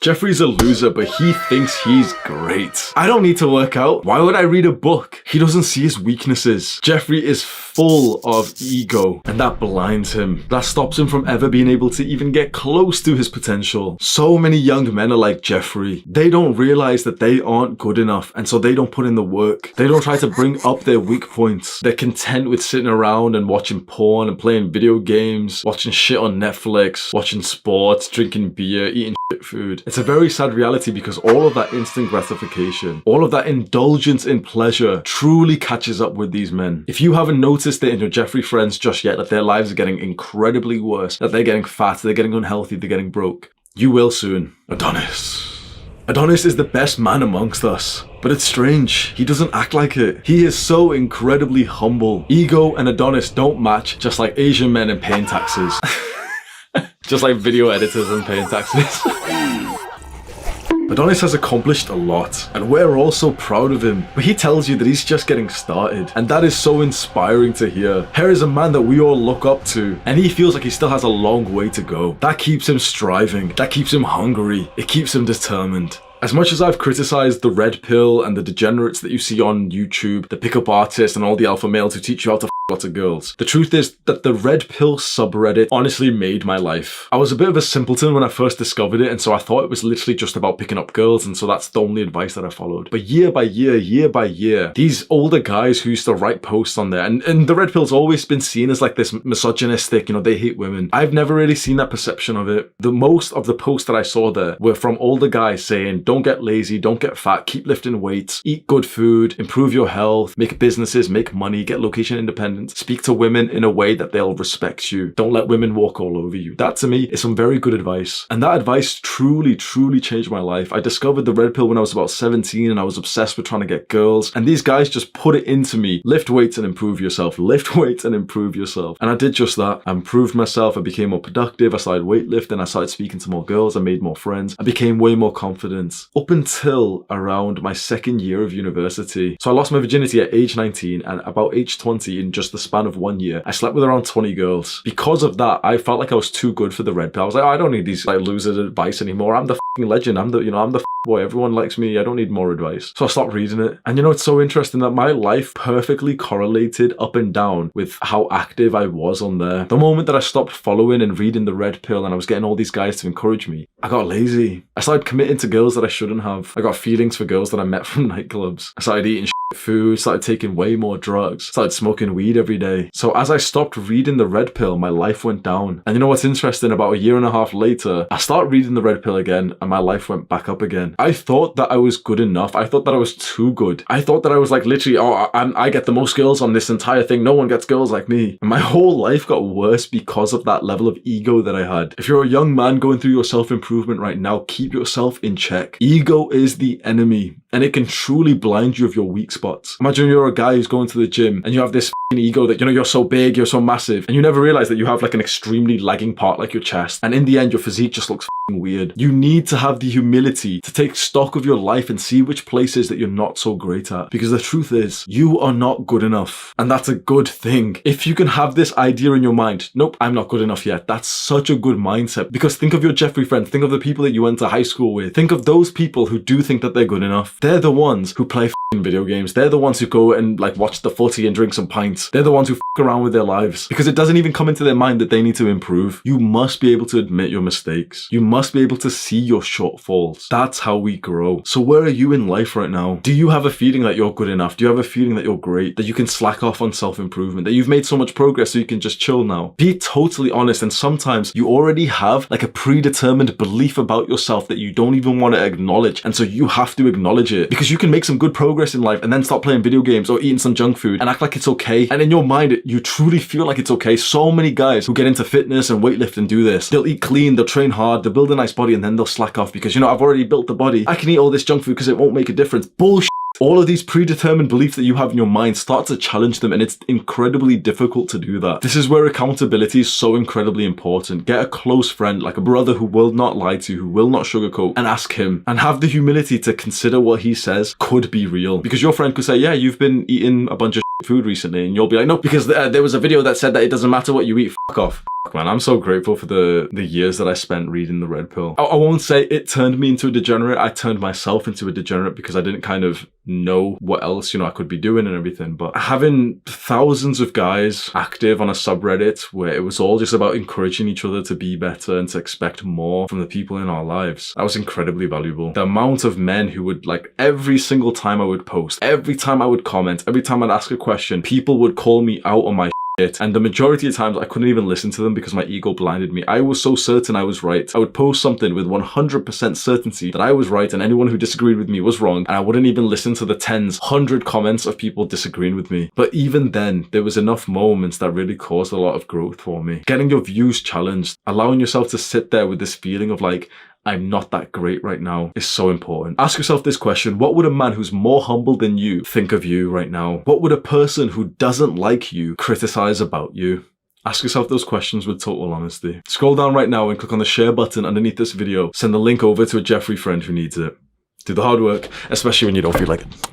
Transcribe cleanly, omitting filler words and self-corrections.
Jeffrey's a loser, but he thinks he's great. I don't need to work out. Why would I read a book? He doesn't see his weaknesses. Jeffrey is full of ego, and that blinds him. That stops him from ever being able to even get close to his potential. So many young men are like Jeffrey. They don't realize that they aren't good enough, and so they don't put in the work. They don't try to bring up their weak points. They're content with sitting around and watching porn and playing video games, watching shit on Netflix, watching sports, drinking beer, eating shit food. It's a very sad reality because all of that instant gratification, all of that indulgence in pleasure truly catches up with these men. If you haven't noticed it in your Jeffrey friends just yet, that their lives are getting incredibly worse, that they're getting fat, they're getting unhealthy, they're getting broke, you will soon. Adonis is the best man amongst us, but it's strange. He doesn't act like it. He is so incredibly humble. Ego and Adonis don't match, just like Asian men and paying taxes. Just like video editors and paying taxes. Adonis has accomplished a lot, and we're all so proud of him, but he tells you that he's just getting started, and that is so inspiring to hear. Here is a man that we all look up to, and he feels like he still has a long way to go. That keeps him striving, that keeps him hungry, it keeps him determined. As much as I've criticized the red pill and the degenerates that you see on YouTube, the pickup artists and all the alpha males who teach you how to lots of girls, the truth is that the red pill subreddit honestly made my life. I was a bit of a simpleton when I first discovered it, and so I thought it was literally just about picking up girls, and so that's the only advice that I followed. But year by year, these older guys who used to write posts on there, and the red pill's always been seen as like this misogynistic, you know, they hate women. I've never really seen that perception of it. The most of the posts that I saw there were from older guys saying, don't get lazy, don't get fat, keep lifting weights, eat good food, improve your health, make businesses, make money, get location independence, speak to women in a way that they'll respect you. Don't let women walk all over you. That to me is some very good advice. And that advice truly changed my life. I discovered the red pill when I was about 17 and I was obsessed with trying to get girls. And these guys just put it into me. Lift weights and improve yourself. Lift weights and improve yourself. And I did just that. I improved myself. I became more productive. I started weightlifting. I started speaking to more girls. I made more friends. I became way more confident. Up until around my second year of university. So I lost my virginity at age 19, and about age 20, in just the span of 1 year, I slept with around 20 girls. Because of that, I felt like I was too good for the red pill. I was like, oh, I don't need these like losers' advice anymore. I'm the f***ing legend. I'm the boy. Everyone likes me. I don't need more advice. So I stopped reading it. And you know, it's so interesting that my life perfectly correlated up and down with how active I was on there. The moment that I stopped following and reading the red pill and I was getting all these guys to encourage me, I got lazy. I started committing to girls that I shouldn't have. I got feelings for girls that I met from nightclubs. I started eating food, started taking way more drugs, started smoking weed every day. So as I stopped reading the red pill, my life went down. And you know what's interesting? About a year and a half later, I started reading the red pill again and my life went back up again. I thought that I was good enough. I thought that I was too good. I thought that I was like literally, oh, I get the most girls on this entire thing. No one gets girls like me. And my whole life got worse because of that level of ego that I had. If you're a young man going through your self-improvement right now, keep yourself in check. Ego is the enemy, and it can truly blind you of your weak spots. Imagine you're a guy who's going to the gym and you have this ego that, you know, you're so big, you're so massive, and you never realize that you have like an extremely lagging part like your chest, and in the end your physique just looks weird. You need to have the humility to take stock of your life and see which places that you're not so great at, because the truth is you are not good enough, and that's a good thing. If you can have this idea in your mind, nope, I'm not good enough yet, that's such a good mindset. Because think of your Jeffrey friends, think of the people that you went to high school with, think of those people who do think that they're good enough. They're the ones who play video games. They're the ones who go and like watch the footy and drink some pints. They're the ones who around with their lives because it doesn't even come into their mind that they need to improve. You must be able to admit your mistakes. You must be able to see your shortfalls. That's how we grow. So where are you in life right now? Do you have a feeling that you're good enough? Do you have a feeling that you're great? That you can slack off on self-improvement? That you've made so much progress so you can just chill now? Be totally honest, and sometimes you already have like a predetermined belief about yourself that you don't even want to acknowledge, and so you have to acknowledge it because you can make some good progress in life and then start playing video games or eating some junk food and act like it's okay, and in your mind you truly feel like it's okay. So many guys who get into fitness and weightlifting do this. They'll eat clean, they'll train hard, they'll build a nice body, and then they'll slack off because, you know, I've already built the body, I can eat all this junk food because it won't make a difference. Bullshit. All of these predetermined beliefs that you have in your mind start to challenge them, and it's incredibly difficult to do that. This is where accountability is so incredibly important. Get a close friend, like a brother who will not lie to you, who will not sugarcoat, and ask him, and have the humility to consider what he says could be real. Because your friend could say, yeah, you've been eating a bunch of food recently, and you'll be like, no, because there was a video that said that it doesn't matter what you eat, fuck off. Man, I'm so grateful for the years that I spent reading the Red Pill. I won't say it turned me into a degenerate. I turned myself into a degenerate because I didn't kind of know what else, I could be doing and everything. But having thousands of guys active on a subreddit where it was all just about encouraging each other to be better and to expect more from the people in our lives, that was incredibly valuable. The amount of men who would, like, every single time I would post, every time I would comment, every time I'd ask a question, people would call me out on my shit. And the majority of times I couldn't even listen to them because my ego blinded me. I was so certain I was right. I would post something with 100% certainty that I was right and anyone who disagreed with me was wrong, and I wouldn't even listen to the tens, 100 comments of people disagreeing with me. But even then, there was enough moments that really caused a lot of growth for me. Getting your views challenged, allowing yourself to sit there with this feeling of like, I'm not that great right now, is so important. Ask yourself this question: what would a man who's more humble than you think of you right now? What would a person who doesn't like you criticize about you? Ask yourself those questions with total honesty. Scroll down right now and click on the share button underneath this video. Send the link over to a Jeffrey friend who needs it. Do the hard work, especially when you don't feel like it.